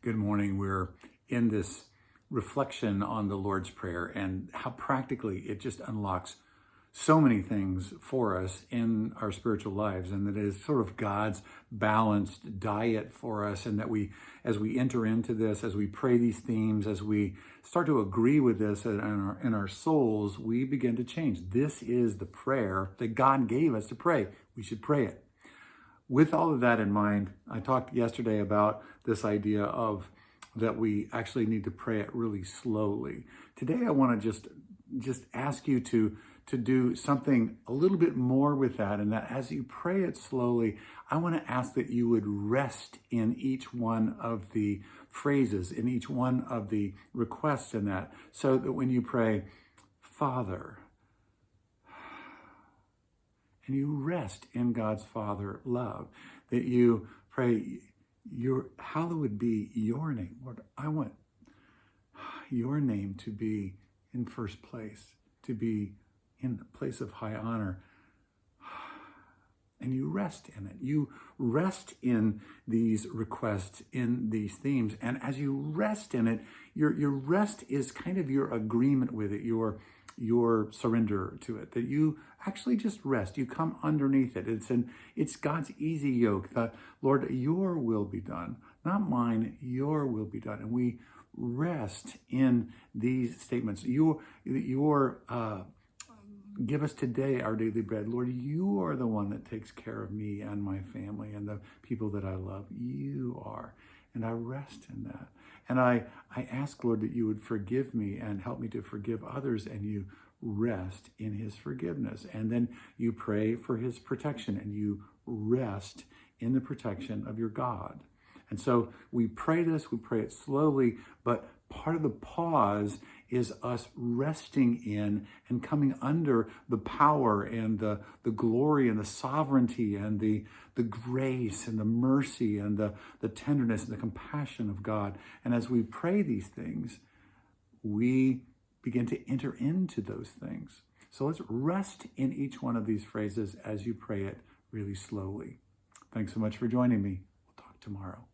Good morning. We're in this reflection on the Lord's Prayer and how practically it just unlocks so many things for us in our spiritual lives, and that it is sort of God's balanced diet for us, and that as we enter into this, as we pray these themes, as we start to agree with this in our souls, we begin to change. This is the prayer that God gave us to pray. We should pray it. With all of that in mind, I talked yesterday about this idea of that we actually need to pray it really slowly. Today, I want to just ask you to do something a little bit more with that, and that as you pray it slowly, I want to ask that you would rest in each one of the phrases, in each one of the requests in that, so that when you pray, Father, and you rest in God's Father love, that you pray, hallowed be your name. Lord, I want your name to be in first place, to be in the place of high honor. And you rest in it. You rest in these requests, in these themes. And as you rest in it, your rest is kind of your agreement with it, your surrender to it, that you actually just rest. You come underneath it. It's God's easy yoke. Lord, your will be done, not mine, your will be done. And we rest in these statements. Give us today our daily bread. Lord, you are the one that takes care of me and my family and the people that I love. You are. And I rest in that. And I ask, Lord, that you would forgive me and help me to forgive others, and you rest in his forgiveness. And then you pray for his protection, and you rest in the protection of your God. And so we pray this, we pray it slowly, but part of the pause is us resting in and coming under the power and the glory and the sovereignty and the grace and the mercy and the tenderness and the compassion of God. And as we pray these things, we begin to enter into those things. So let's rest in each one of these phrases as you pray it really slowly. Thanks so much for joining me. We'll talk tomorrow.